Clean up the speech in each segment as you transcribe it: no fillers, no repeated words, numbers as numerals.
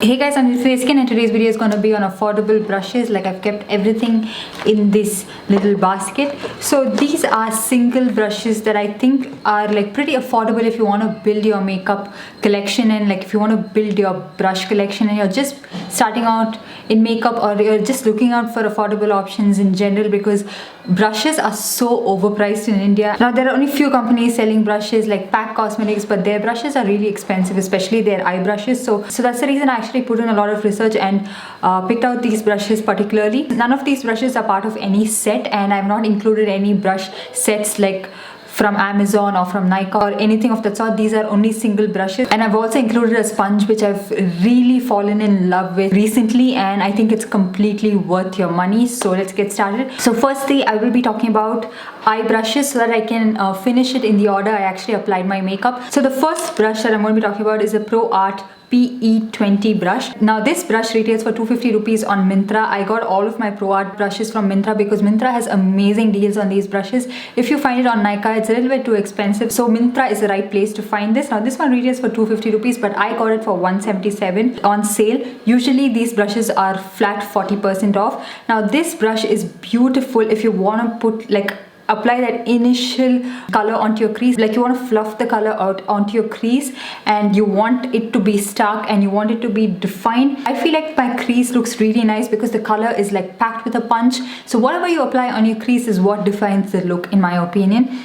Hey guys, I'm Diepthi and today's video is going to be on affordable brushes. Like, I've kept everything in this little basket. So these are single brushes that I think are like pretty affordable if you want to build your makeup collection, and like if you want to build your brush collection and you're just starting out in makeup, or you're just looking out for affordable options in general, because brushes are so overpriced in India. Now there are only few companies selling brushes like Pack Cosmetics, but their brushes are really expensive, especially their eye brushes. So that's the reason I actually put in a lot of research and picked out these brushes particularly. None of these brushes are part of any set, and I've not included any brush sets like from Amazon or from Nykaa or anything of that sort. These are only single brushes, and I've also included a sponge which I've really fallen in love with recently, and I think it's completely worth your money. So let's get started. So firstly, I will be talking about eye brushes so that I can finish it in the order I actually applied my makeup. So the first brush that I'm going to be talking about is a Proarte PE20 brush. Now this brush retails for 250 rupees on Myntra. I got all of my Proarte brushes from Myntra because Myntra has amazing deals on these brushes. If you find it on Nykaa, it's a little bit too expensive, so Myntra is the right place to find this. Now this one retails for 250 rupees, but I got it for 177 on sale. Usually these brushes are flat 40% off. Now this brush is beautiful if you want to put apply that initial color onto your crease, like you want to fluff the color out onto your crease and you want it to be stark and you want it to be defined. I feel like my crease looks really nice because the color is like packed with a punch. So whatever you apply on your crease is what defines the look, in my opinion.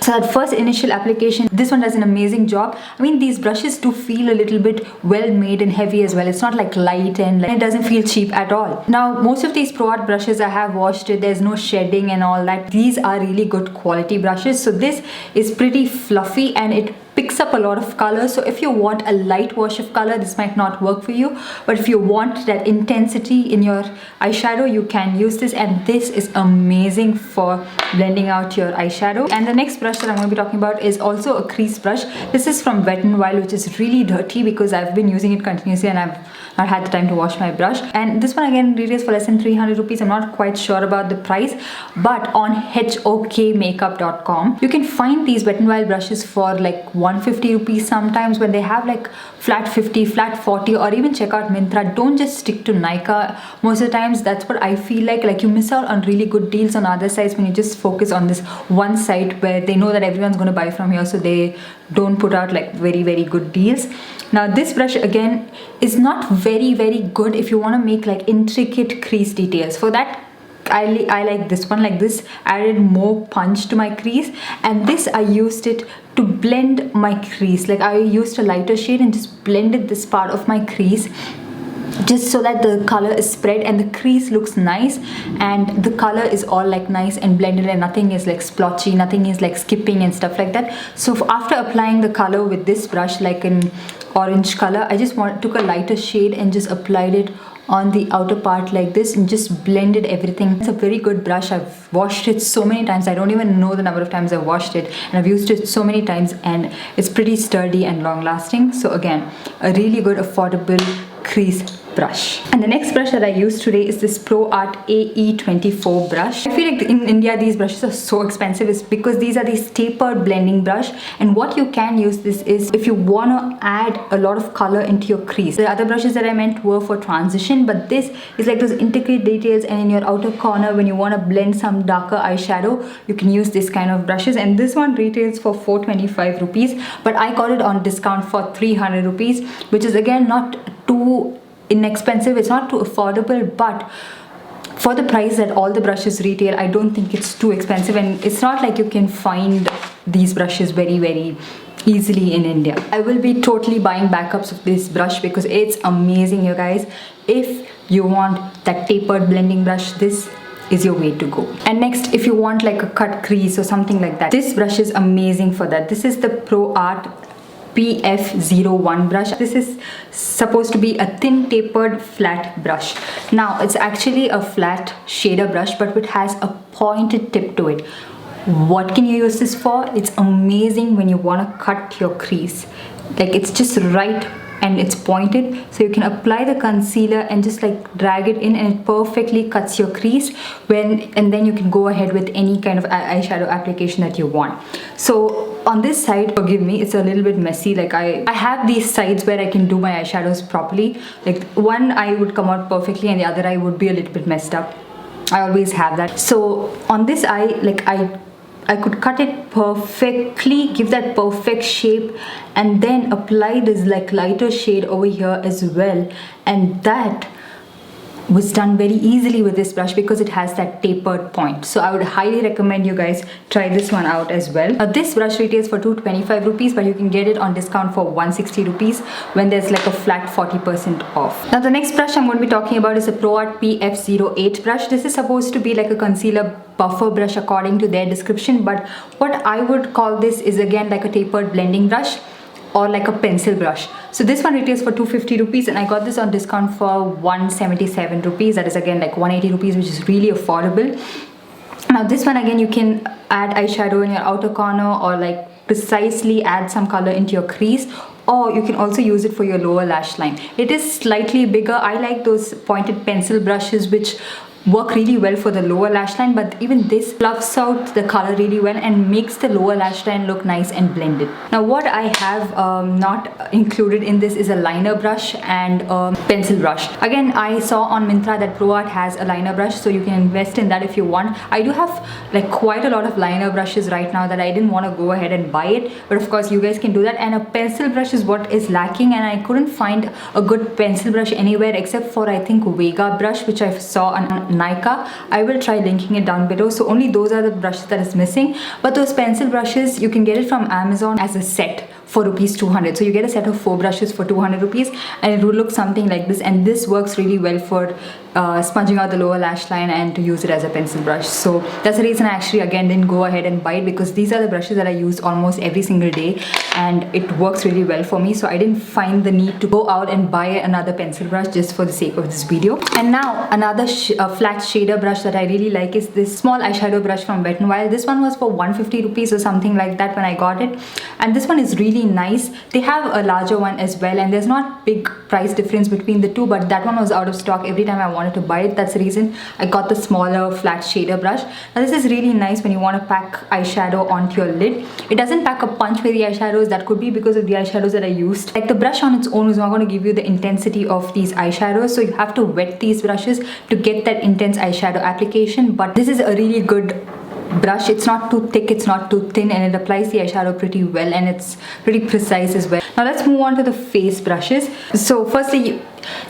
So that first initial application, this one does an amazing job. I mean, these brushes do feel a little bit well made and heavy as well. It's not like light, and it doesn't feel cheap at all. Now most of these Proarte brushes, I have washed it, there's no shedding and all that. These are really good quality brushes. So this is pretty fluffy and it picks up a lot of color. So if you want a light wash of color, this might not work for you, but if you want that intensity in your eyeshadow, you can use this, and this is amazing for blending out your eyeshadow. And the next brush that I'm going to be talking about is also a crease brush. This is from Wet n Wild, which is really dirty because I've been using it continuously and I've not had the time to wash my brush. And this one again retails for less than 300 rupees. I'm not quite sure about the price, but on hokmakeup.com you can find these Wet n Wild brushes for like 150 rupees sometimes, when they have like flat 50, flat 40, or even check out Myntra. Don't just stick to Nykaa. Most of the times that's what I feel like you miss out on really good deals on other sites when you just focus on this one site where they know that everyone's going to buy from here, so they don't put out like very good deals. Now this brush again is not very good if you want to make like intricate crease details. For that I like this one. Like, this added more punch to my crease, and this I used it to blend my crease. Like, I used a lighter shade and just blended this part of my crease just so that the color is spread and the crease looks nice and the color is all like nice and blended, and nothing is like splotchy, nothing is like skipping and stuff like that. So after applying the color with this brush, like an orange color, I just took a lighter shade and just applied it on the outer part like this and just blended everything. It's a very good brush. I've washed it so many times, I don't even know the number of times I've washed it, and I've used it so many times, and it's pretty sturdy and long lasting. So again, a really good affordable crease brush. And the next brush that I used today is this Proarte AE24 brush. I feel like in India these brushes are so expensive is because these are these tapered blending brush, and what you can use this is if you want to add a lot of color into your crease. The other brushes that I meant were for transition, but this is like those intricate details, and in your outer corner when you want to blend some darker eyeshadow, you can use this kind of brushes. And this one retails for 425 rupees, but I got it on discount for 300 rupees, which is again not too inexpensive, it's not too affordable, but for the price that all the brushes retail, I don't think it's too expensive, and it's not like you can find these brushes very easily in India. I will be totally buying backups of this brush because it's amazing, you guys. If you want that tapered blending brush, this is your way to go. And next, if you want like a cut crease or something like that, this brush is amazing for that. This is the Proarte PF08 brush. This is supposed to be a thin tapered flat brush. Now it's actually a flat shader brush, but it has a pointed tip to it. What can you use this for? It's amazing when you want to cut your crease. Like, it's just right and it's pointed, so you can apply the concealer and just like drag it in, and it perfectly cuts your crease and then you can go ahead with any kind of eyeshadow application that you want. So on this side, forgive me, it's a little bit messy. Like I have these sides where I can do my eyeshadows properly. Like one eye would come out perfectly and the other eye would be a little bit messed up. I always have that. So on this eye, like I could cut it perfectly, give that perfect shape, and then apply this like lighter shade over here as well. And that was done very easily with this brush because it has that tapered point. So I would highly recommend you guys try this one out as well. This brush retails for 225 rupees, but you can get it on discount for 160 rupees when there's like a flat 40% off. Now the next brush I'm going to be talking about is the Proarte PF08 brush. This is supposed to be like a concealer buffer brush according to their description, but what I would call this is again like a tapered blending brush or like a pencil brush. So this one retails for 250 rupees and I got this on discount for 177 rupees. That is again like 180 rupees, which is really affordable. Now this one again, you can add eyeshadow in your outer corner or like precisely add some color into your crease, or you can also use it for your lower lash line. It is slightly bigger. I like those pointed pencil brushes which work really well for the lower lash line, but even this fluffs out the color really well and makes the lower lash line look nice and blended. Now what I have not included in this is a liner brush and a pencil brush. Again, I saw on Myntra that Proarte has a liner brush, so you can invest in that if you want. I do have like quite a lot of liner brushes right now that I didn't want to go ahead and buy it, but of course you guys can do that. And a pencil brush is what is lacking, and I couldn't find a good pencil brush anywhere except for I think Vega brush, which I saw on Nykaa. I will try linking it down below. So only those are the brushes that is missing, but those pencil brushes you can get it from Amazon as a set for rupees 200. So you get a set of 4 brushes for 200 rupees and it will look something like this, and this works really well for sponging out the lower lash line and to use it as a pencil brush. So that's the reason I actually again didn't go ahead and buy it, because these are the brushes that I use almost every single day and it works really well for me. So I didn't find the need to go out and buy another pencil brush just for the sake of this video. And now another flat shader brush that I really like is this small eyeshadow brush from Wet n Wild. This one was for 150 rupees or something like that when I got it, and this one is really nice. They have a larger one as well, and there's not big price difference between the two, but that one was out of stock every time I wanted to buy it. That's the reason I got the smaller flat shader brush. Now this is really nice when you want to pack eyeshadow onto your lid. It doesn't pack a punch with the eyeshadows. That could be because of the eyeshadows that I used. Like the brush on its own is not going to give you the intensity of these eyeshadows, so you have to wet these brushes to get that intense eyeshadow application. But this is a really good brush. It's not too thick, it's not too thin, and it applies the eyeshadow pretty well, and it's pretty precise as well. Now let's move on to the face brushes. So firstly,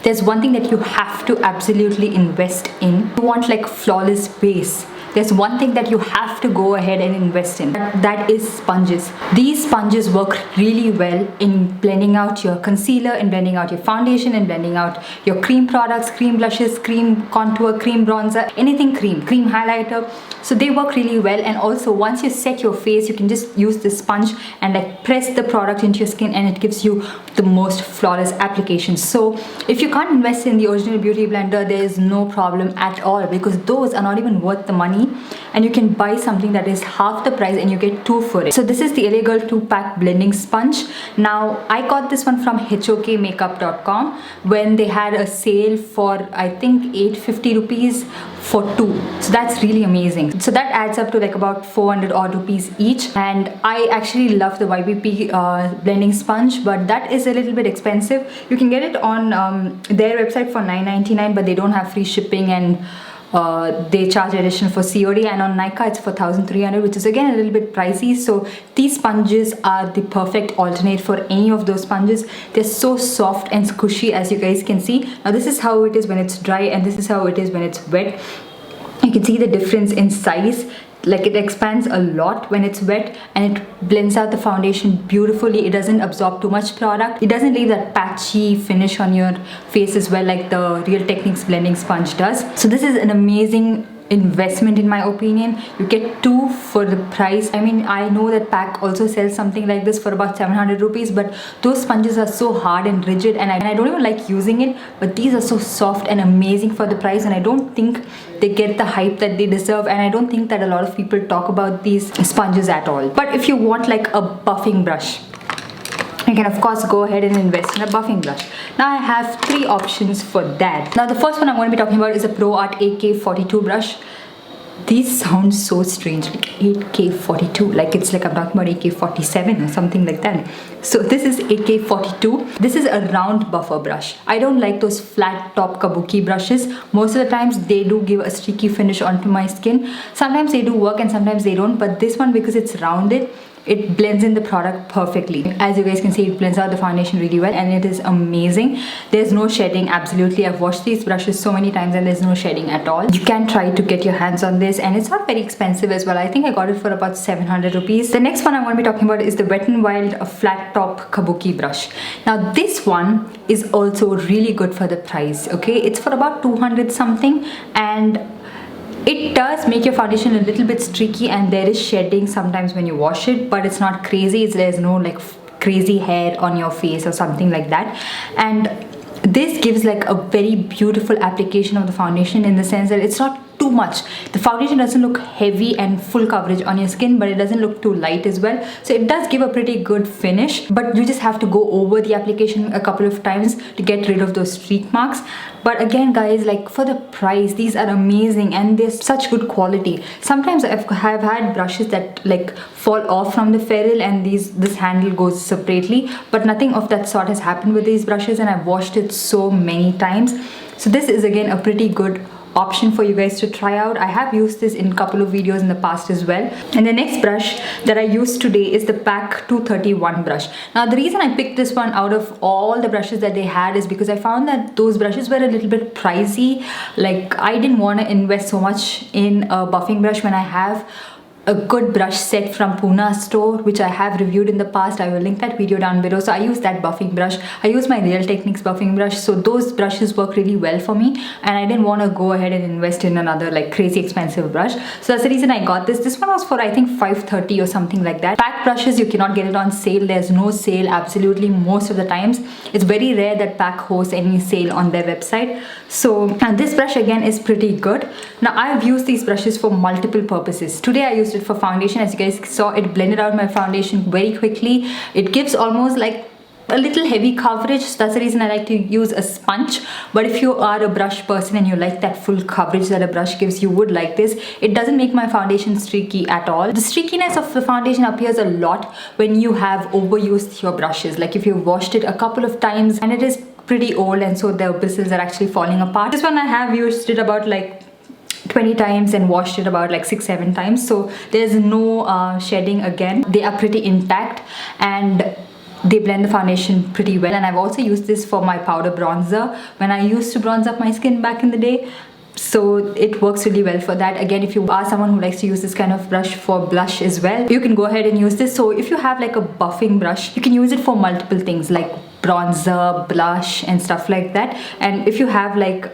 there's one thing that you have to absolutely invest in. You want like flawless base. There's one thing that you have to go ahead and invest in. That is sponges. These sponges work really well in blending out your concealer, in blending out your foundation, in blending out your cream products, cream blushes, cream contour, cream bronzer, anything cream highlighter. So they work really well. And also once you set your face, you can just use this sponge and like press the product into your skin, and it gives you the most flawless application. So if you can't invest in the original beauty blender, there is no problem at all, because those are not even worth the money, and you can buy something that is half the price and you get 2 for it. So this is the LA Girl 2-pack blending sponge. Now I got this one from hokmakeup.com when they had a sale for I think 850 rupees for 2. So that's really amazing. So that adds up to like about 400 odd rupees each, and I actually love the YBP blending sponge, but that is a little bit expensive. You can get it on their website for $9.99, but they don't have free shipping, and they charge additional for COD, and on Nykaa it's for 1,300, which is again a little bit pricey. So these sponges are the perfect alternate for any of those sponges. They're so soft and squishy, as you guys can see. Now this is how it is when it's dry, and this is how it is when it's wet. You can see the difference in size. Like it expands a lot when it's wet, and it blends out the foundation beautifully. It doesn't absorb too much product. It doesn't leave that patchy finish on your face as well, like the Real Techniques blending sponge does. So this is an amazing investment in my opinion. You get 2 for the price. I mean, I know that Pack also sells something like this for about 700 rupees, but those sponges are so hard and rigid, and I don't even like using it, but these are so soft and amazing for the price, and I don't think they get the hype that they deserve, and I don't think that a lot of people talk about these sponges at all. But if you want like a buffing brush, you can of course go ahead and invest in a buffing brush. Now I have 3 options for that. Now the first one I'm going to be talking about is a Proarte AK42 brush. These sound so strange, like 8K42, like it's like I'm talking about AK47 or something like that. So this is AK42. This is a round buffer brush. I don't like those flat top Kabuki brushes. Most of the times they do give a streaky finish onto my skin. Sometimes they do work and sometimes they don't, but this one, because it's rounded, it blends in the product perfectly. As you guys can see, it blends out the foundation really well and it is amazing. There's no shedding, absolutely. I've washed these brushes so many times and there's no shedding at all. You can try to get your hands on this, and it's not very expensive as well. I think I got it for about 700 rupees. The next one I'm going to be talking about is the Wet n Wild flat top Kabuki brush. Now this one is also really good for the price, okay? It's for about 200 something, and it does make your foundation a little bit streaky and there is shedding sometimes when you wash it, but it's not crazy. There's no like crazy hair on your face or something like that. And this gives like a very beautiful application of the foundation, in the sense that it's not too much. The foundation doesn't look heavy and full coverage on your skin, but it doesn't look too light as well. So it does give a pretty good finish, but you just have to go over the application a couple of times to get rid of those streak marks. But again guys, like for the price, these are amazing and they're such good quality. Sometimes I've had brushes that like fall off from the ferrule and this handle goes separately, but nothing of that sort has happened with these brushes, and I've washed it so many times. So this is again a pretty good option for you guys to try out. I have used this in a couple of videos in the past as well. And the next brush that I used today is the PAC 231 brush. Now the reason I picked this one out of all the brushes that they had is because I found that those brushes were a little bit pricey. Like I didn't want to invest so much in a buffing brush when I have a good brush set from Puna store, which I have reviewed in the past. I will link that video down below. So I use that buffing brush. I use my Real Techniques buffing brush. So those brushes work really well for me, and I didn't want to go ahead and invest in another like crazy expensive brush. So that's the reason I got this. This one was for I think 530 or something like that. PAC brushes, you cannot get it on sale. There's no sale absolutely most of the times. It's very rare that PAC hosts any sale on their website. So and this brush again is pretty good. Now I've used these brushes for multiple purposes. Today I used it for foundation. As you guys saw, it blended out my foundation very quickly. It gives almost like a little heavy coverage, so that's the reason I like to use a sponge. But if you are a brush person and you like that full coverage that a brush gives, you would like this. It doesn't make my foundation streaky at all. The streakiness of the foundation appears a lot when you have overused your brushes, like if you've washed it a couple of times and it is pretty old and so the bristles are actually falling apart. This one I have used it about like 20 times and washed it about like 6-7 times, so there's no shedding again. They are pretty intact and they blend the foundation pretty well. And I've also used this for my powder bronzer when I used to bronze up my skin back in the day. So it works really well for that. Again, if you are someone who likes to use this kind of brush for blush as well, you can go ahead and use this. So if you have like a buffing brush, you can use it for multiple things like bronzer, blush and stuff like that. And if you have like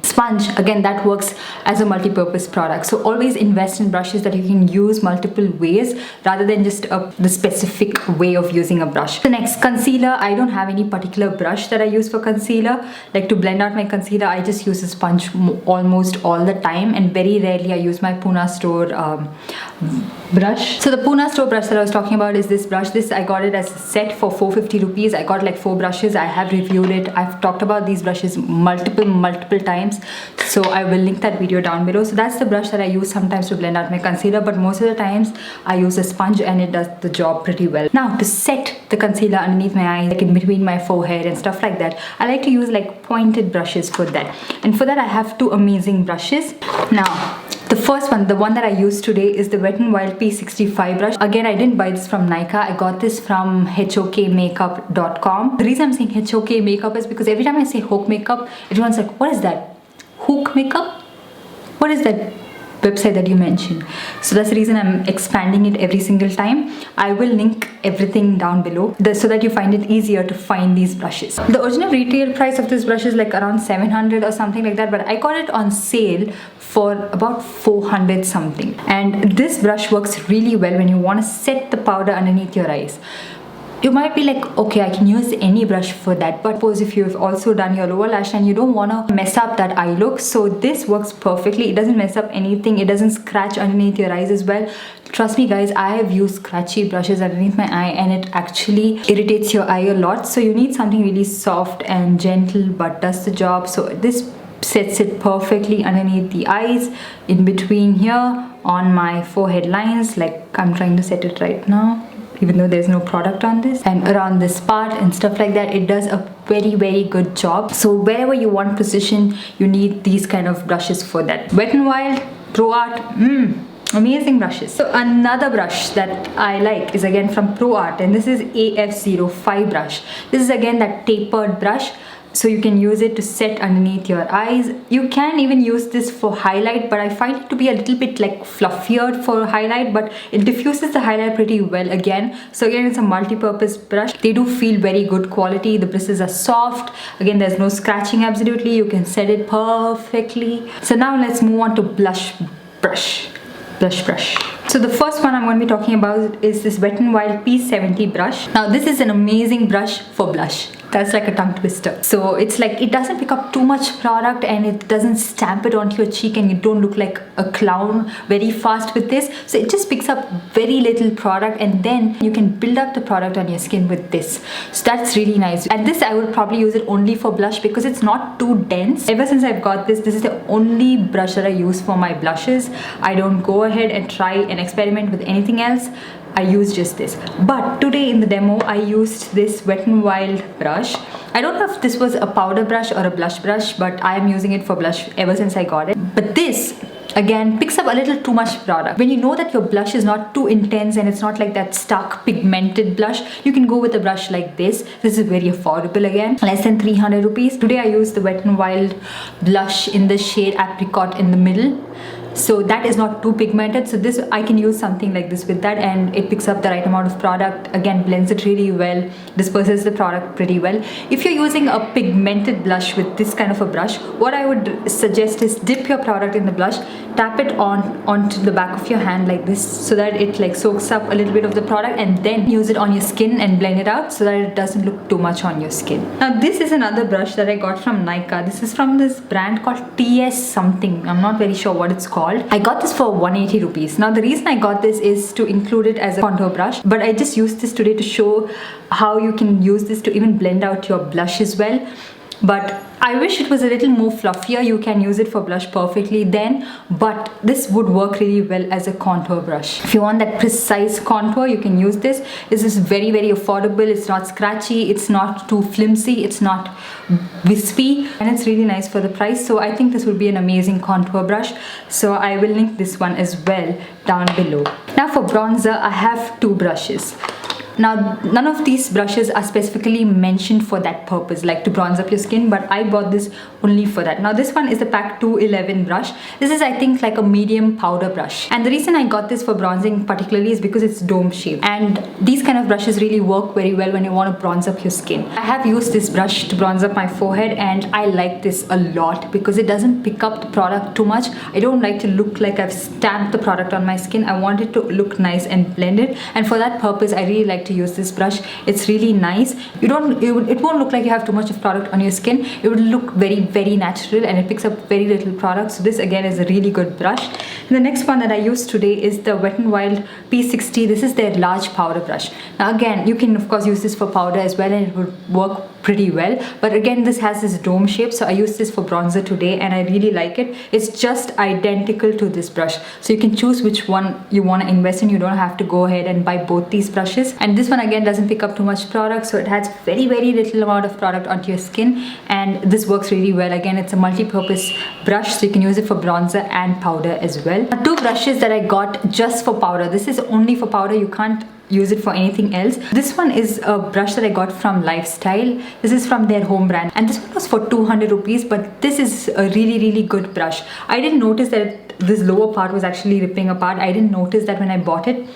sponge, again that works as a multi-purpose product. So always invest in brushes that you can use multiple ways rather than just the specific way of using a brush. The next, concealer. I don't have any particular brush that I use for concealer. Like to blend out my concealer, I just use a sponge almost all the time, and very rarely I use my Puna store brush. So the Puna store brush that I was talking about is this brush. This I got it as a set for 450 rupees. I got like 4 brushes. I have reviewed it. I've talked about these brushes multiple times, so I will link that video down below. So that's the brush that I use sometimes to blend out my concealer, but most of the times I use a sponge and it does the job pretty well. Now to set the concealer underneath my eyes, like in between my forehead and stuff like that, I like to use like pointed brushes for that, and for that I have 2 amazing brushes. Now the first one, the one that I used today, is the Wet n Wild P65 brush. Again, I didn't buy this from Nykaa. I got this from hokmakeup.com. The reason I'm saying HOK makeup is because every time I say Hook makeup, everyone's like, what is that? Hook makeup? What is that website that you mentioned? So that's the reason I'm expanding it every single time. I will link everything down below so that you find it easier to find these brushes. The original retail price of this brush is like around 700 or something like that, but I got it on sale for about 400 something. And this brush works really well when you want to set the powder underneath your eyes. You might be like, okay, I can use any brush for that, but suppose if you've also done your lower lash and you don't want to mess up that eye look, so this works perfectly. It doesn't mess up anything. It doesn't scratch underneath your eyes as well. Trust me guys, I have used scratchy brushes underneath my eye and it actually irritates your eye a lot. So you need something really soft and gentle but does the job. So this sets it perfectly underneath the eyes, in between here, on my forehead lines, like I'm trying to set it right now, even though there's no product on this, and around this part and stuff like that. It does a very good job. So wherever you want precision, you need these kind of brushes for that. Wet n Wild, Proarte, amazing brushes. So another brush that I like is again from Proarte, and this is AF05 brush. This is again that tapered brush, so you can use it to set underneath your eyes. You can even use this for highlight, but I find it to be a little bit like fluffier for highlight, but it diffuses the highlight pretty well again. So again, it's a multi-purpose brush. They do feel very good quality. The bristles are soft. Again, there's no scratching absolutely. You can set it perfectly. So now let's move on to blush brush. So the first one I'm going to be talking about is this Wet n Wild P70 brush. Now this is an amazing brush for blush. That's like a tongue twister. So it's like, it doesn't pick up too much product and it doesn't stamp it onto your cheek, and you don't look like a clown very fast with this. So it just picks up very little product, and then you can build up the product on your skin with this. So that's really nice. And this I would probably use it only for blush because it's not too dense. Ever since I've got this, this is the only brush that I use for my blushes. I don't go ahead and try and experiment with anything else. I use just this. But today in the demo, I used this Wet n Wild brush. I don't know if this was a powder brush or a blush brush, but I am using it for blush ever since I got it. But this again picks up a little too much product. When you know that your blush is not too intense and it's not like that stark pigmented blush, you can go with a brush like this. This is very affordable again, less than 300 rupees. Today I used the Wet n Wild blush in the shade Apricot in the middle. So that is not too pigmented, so this I can use something like this with that, and it picks up the right amount of product. Again, blends it really well, disperses the product pretty well. If you're using a pigmented blush with this kind of a brush, what I would suggest is dip your product in the blush, tap it onto the back of your hand like this, so that it like soaks up a little bit of the product, and then use it on your skin and blend it out so that it doesn't look too much on your skin. Now this is another brush that I got from Nykaa. This is from this brand called TS something. I'm not very sure what it's called. I got this for 180 rupees. Now the reason I got this is to include it as a contour brush, but I just used this today to show how you can use this to even blend out your blush as well. But I wish it was a little more fluffier. You can use it for blush perfectly then, but this would work really well as a contour brush. If you want that precise contour, you can use this. This is very affordable. It's not scratchy, it's not too flimsy, it's not wispy, and it's really nice for the price. So I think this would be an amazing contour brush. So I will link this one as well down below. Now for bronzer, I have two brushes. Now, none of these brushes are specifically mentioned for that purpose, like to bronze up your skin, but I bought this only for that. Now, this one is the Pack 211 brush. This is, I think, like a medium powder brush. And the reason I got this for bronzing particularly is because it's dome shaped. And these kind of brushes really work very well when you want to bronze up your skin. I have used this brush to bronze up my forehead, and I like this a lot because it doesn't pick up the product too much. I don't like to look like I've stamped the product on my skin. I want it to look nice and blended. And for that purpose, I really like to use this brush. It's really nice. It won't look like you have too much of product on your skin. It would look very natural, and it picks up very little product. So this again is a really good brush. And the next one that I used today is the Wet n Wild P60. This is their large powder brush. Now again, you can of course use this for powder as well, and it would work pretty well, but again this has this dome shape, so I used this for bronzer today and I really like it. It's just identical to this brush, so you can choose which one you want to invest in. You don't have to go ahead and buy both these brushes. And this one again doesn't pick up too much product, so it has very little amount of product onto your skin, and this works really well. Again, it's a multi-purpose brush, so you can use it for bronzer and powder as well. Now, two brushes that I got just for powder. This is only for powder, you can't use it for anything else. This one is a brush that I got from Lifestyle. This is from their home brand, and this one was for 200 rupees, but this is a really good brush. I didn't notice that this lower part was actually ripping apart. I didn't notice that when I bought it,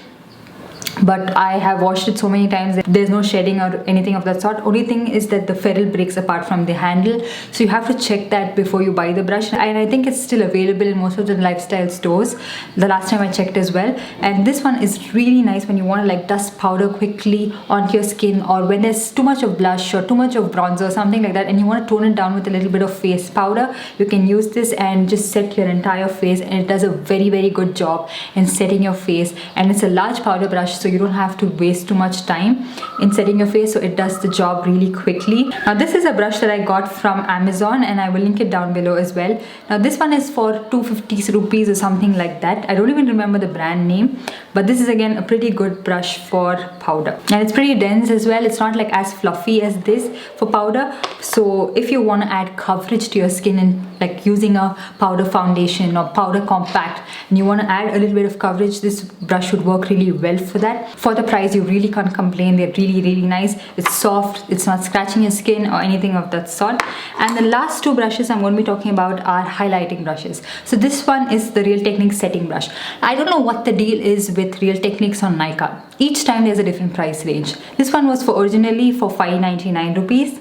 but I have washed it so many times that there's no shedding or anything of that sort. Only thing is that the ferrule breaks apart from the handle, so you have to check that before you buy the brush. And I think it's still available in most of the Lifestyle stores, the last time I checked as well. And this one is really nice when you want to like dust powder quickly onto your skin, or when there's too much of blush or too much of bronzer or something like that, and you want to tone it down with a little bit of face powder. You can use this and just set your entire face, and it does a very good job in setting your face. And it's a large powder brush, so you don't have to waste too much time in setting your face, so it does the job really quickly. Now this is a brush that I got from Amazon, and I will link it down below as well. Now this one is for 250 rupees or something like that. I don't even remember the brand name, but this is again a pretty good brush for powder, and it's pretty dense as well. It's not like as fluffy as this for powder, so if you want to add coverage to your skin and like using a powder foundation or powder compact and you want to add a little bit of coverage, this brush would work really well for that. For the price, you really can't complain. They're really nice. It's soft, it's not scratching your skin or anything of that sort. And the last two brushes I'm going to be talking about are highlighting brushes. So this one is the Real Techniques setting brush. I don't know what the deal is with Real Techniques on Nykaa. Each time there's a different price range. This one was originally for 599 rupees,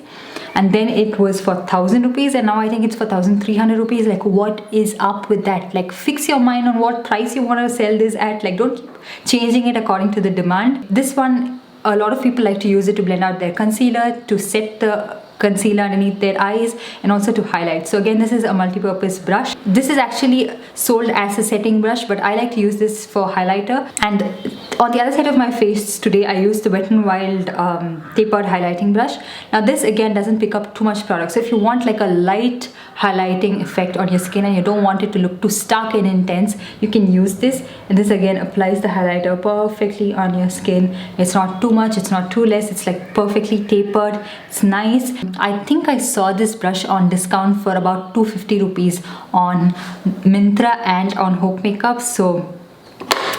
and then it was for 1000 rupees, and now I think it's for 1300 rupees. Like, what is up with that? Like, fix your mind on what price you want to sell this at. Like, don't keep changing it according to the demand. This one, a lot of people like to use it to blend out their concealer, to set the concealer underneath their eyes, and also to highlight. So again, this is a multi-purpose brush. This is actually sold as a setting brush, but I like to use this for highlighter. And on the other side of my face today, I used the Wet n Wild tapered highlighting brush. Now this again doesn't pick up too much product, so if you want like a light highlighting effect on your skin and you don't want it to look too stark and intense, you can use this. And this again applies the highlighter perfectly on your skin. It's not too much, it's not too less, it's like perfectly tapered. It's nice. I think I saw this brush on discount for about 250 rupees on Myntra and on Hope Makeup, so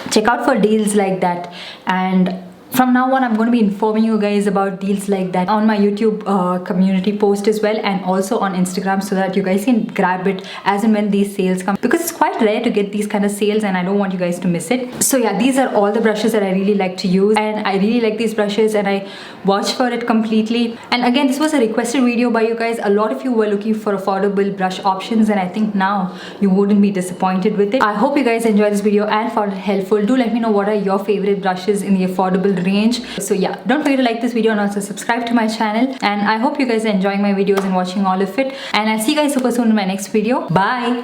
check out for deals like that. And from now on, I'm going to be informing you guys about deals like that on my YouTube community post as well, and also on Instagram, so that you guys can grab it as and when these sales come, because it's quite rare to get these kind of sales and I don't want you guys to miss it. So yeah, these are all the brushes that I really like to use, and I really like these brushes and I vouch for it completely. And again, this was a requested video by you guys. A lot of you were looking for affordable brush options, and I think now you wouldn't be disappointed with it. I hope you guys enjoyed this video and found it helpful. Do let me know what are your favorite brushes in the affordable range. So yeah, don't forget to like this video and also subscribe to my channel, and I hope you guys are enjoying my videos and watching all of it, and I'll see you guys super soon in my next video. Bye.